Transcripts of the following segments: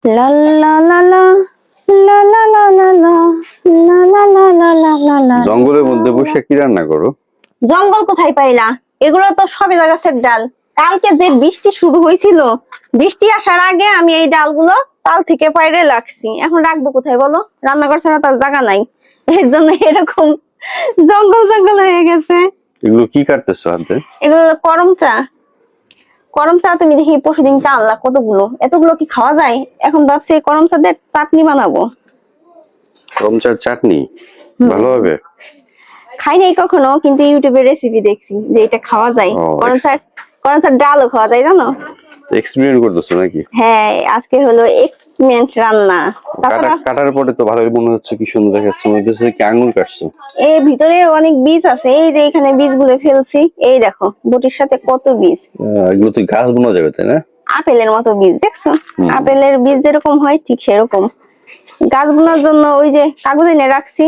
লা লা লা লা লা লা লা লা লা লা লা লা লা লা লা লা। জঙ্গলের মধ্যে বসে কি রান্না করো? জঙ্গল কোথায় পাইলা? এগুলো তো সবেদা গাছের ডাল। কালকে যে বৃষ্টি শুরু হয়েছিল, বৃষ্টি আসার আগে আমি এই ডালগুলো তাল থেকে পাইরে রাখছি। এখন রাখবো কোথায় বলো? রান্নাঘর ছাড়া তার জায়গা নাই, এর জন্য এরকম জঙ্গল জঙ্গল হয়ে গেছে। এগুলো কি কাটতেছো হাতে? এগুলো করম চা। করম চা তুমি দেখি পরশুদিন চা আনলা কতগুলো, এতগুলো কি খাওয়া যায়? এখন ভাবছি করম চা দিয়ে চাটনি বানাবো। করম চার চাটনি ভালো হবে? খাই নাই কখনো, কিন্তু ইউটিউবে রেসিপি দেখছি যে এটা খাওয়া যায়। করম চার ডালও খাওয়া যায় জানো? এক্সপেরিমেন্ট করতেছো নাকি? হ্যাঁ, আজকে হলো এক্সপেরিমেন্ট রান্না। কাটার পরে তো ভালোই মনে হচ্ছে, কি সুন্দর দেখাচ্ছে, মনে হচ্ছে কি আঙ্গুর কাটছো। এই ভিতরে অনেক বীজ আছে, এই যে এখানে বীজগুলো ফেলছি, এই দেখো বটির সাথে কত বীজ। এগুলো তো গাছ বোনা যাবে তাই না? আপেলের মতো বীজ, দেখছো? আপেলের বীজ যেরকম হয় ঠিক সেরকম। গাছ বোনার জন্য ওই যে কাগজ এনে রাখছি,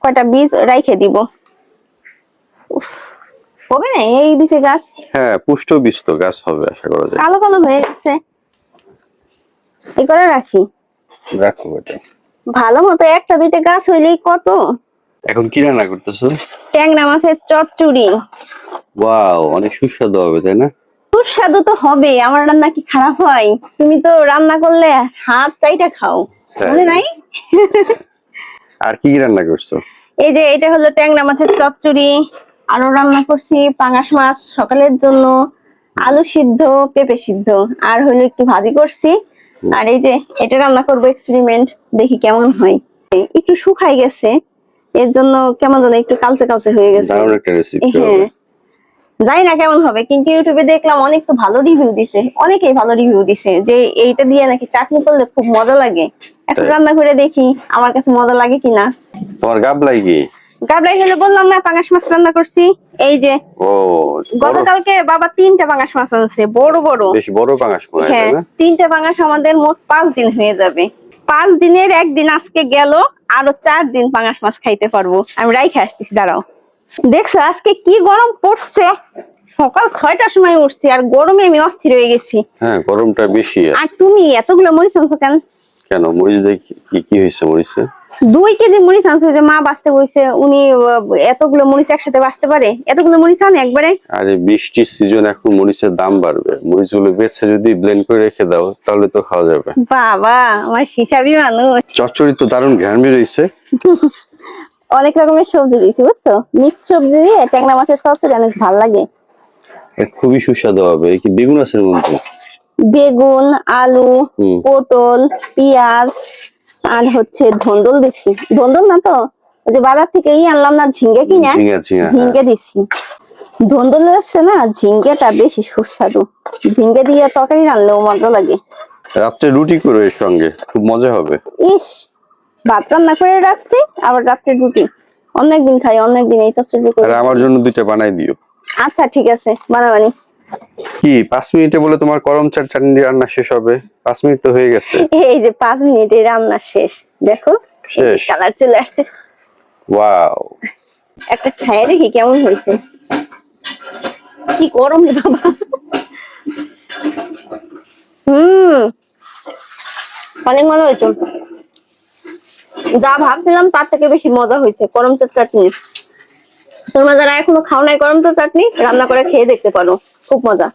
কয়টা বীজ রাইখে দিব। হবে না এই বীজে গাছ? হ্যাঁ, পুষ্ট বীজ তো গাছ হবে আশা করা যায়। কালো কালো হয়ে গেছে, এই করে রাখি। রাখো এটা ভালো মতো একটা দুইটা গাছ হইলেই কত। এখন কি রান্না করতেছো? ট্যাংরা মাছের চচ্চড়ি। ওয়াও, অনেক সুস্বাদু হবে তাই না? সুস্বাদু তো হবে, আমার রান্না কি খারাপ হয়? তুমি তো রান্না করলে হাত চাইটা খাও, মনে নাই? আর কি কি রান্না করছো? এই যে এটা হলো ট্যাংরা মাছের চচ্চড়ি, আরো রান্না করছি পাঙাশ মাছ সকালের জন্য, আলু সিদ্ধ, পেঁপে সিদ্ধ, আর হলো একটু ভাজি করছি। আর এই যে এটা রান্না করবো এক্সপেরিমেন্ট, দেখি কেমন হয়। একটু শুকাই গেছে, এর জন্য কেমন যেন একটু কালচে কালচে হয়ে গেছে। দারুণ একটা রেসিপি হবে। হ্যাঁ, জানি না কেমন হবে, কিন্তু ইউটিউবে দেখলাম অনেক তো ভালো রিভিউ দিছে, অনেকেই ভালো রিভিউ দিছে যে এইটা দিয়ে নাকি চাটনি করলে খুব মজা লাগে। একটু রান্না করে দেখি আমার কাছে মজা লাগে কিনা। তোমার গাবলাই কি? গাবলাই হলে বললাম না, পাঙাশ মাছ রান্না করছি। এই যে ও, গতকালকে বাবা 3টা পাঙাশ মাছ আনছে, বড় বড়, বেশ বড় পাঙাশ মনে হয় হ্যাঁ তাই না? 3টা পাঙাশ আমাদের মোট 5 দিন হয়ে যাবে। 5 দিনের একদিন আজকে গেল, আরো 4 দিন পাঙাশ মাছ খাইতে পারবো। আমি রাইখে আসতেছি, দাঁড়াও। দেখছো আজকে কি গরম পড়ছে? সকাল 6টার সময় উঠছি আর গরমে আমি অস্থির হয়ে গেছি। হ্যাঁ, গরমটা বেশি আর আছে। তুমি এতগুলো মরিচ আনছো কেন? কেন মরিচ দিয়ে কি কি হয়েছে মরিচে? 2 কেজি মরিচ আনছে, যে মা বাঁচতে বলছে, উনি এতগুলো মরিচ একসাথে বাঁচতে পারে? এতগুলো মরিচ আনে একবারে? আরে বৃষ্টির সিজন, এখন মরিচের দাম বাড়বে, মরিচগুলো বেছে যদি ব্লেন্ড করে রেখে দাও তাহলে তো খাওয়া যাবে। বাবা আমার হিসাবি মানুষ। চচ্চড়ি তো দারুণ ঘ্রাণ বেরোইছে। অনেক রকমের সবজি দিয়েছি বুঝছো, মিক্স সবজি দিয়ে ট্যাংরা মাছের চচ্চড়ি অনেক ভালো লাগে। খুবই সুস্বাদু হবে। কি বেগুন আছে এর মধ্যে? বেগুন, আলু, পটল, পেঁয়াজ, আর হচ্ছে ধন্দল দিছি। ধন্দল না তো, ওই যে বাজার থেকে আনলাম না ঝিঙ্গে কিনা, ঝিঙ্গে দিছি। ধন্দল আছে না, ঝিঙ্গেটা বেশি সুস্বাদু। ঝিঙ্গে দিয়ে তরকারি রান্নলেও মজা লাগে। রাত্রে রুটি করো এর সঙ্গে, খুব মজা হবে। ইস, ভাত রান্না করে রাখছি, আবার রাত্রে রুটি। অনেকদিন খাই, অনেকদিন এই চচ্চড়ি করে। আর আমার জন্য 2টা বানাই দিও। আচ্ছা ঠিক আছে, বানাবানি। কি 5 মিনিটে বলে তোমার করম চাটনি রান্না শেষ হবে? 5 মিনিট তো হয়ে গেছে। এই যে 5 মিনিটে রান্না শেষ, দেখো শেষ। কালার চলে আসছে। ওয়াও, একটা খাইয়ে দেখি কেমন হয়েছে। কি গরম রে বাবা। অনেক মজা হয়েছে, যা ভাবছিলাম তার থেকে বেশি মজা হয়েছে করম চাটনি। তোমরা যারা এখনো খাও নাই করম চাটনি, রান্না করে খেয়ে দেখতে পারো, খুব মজা।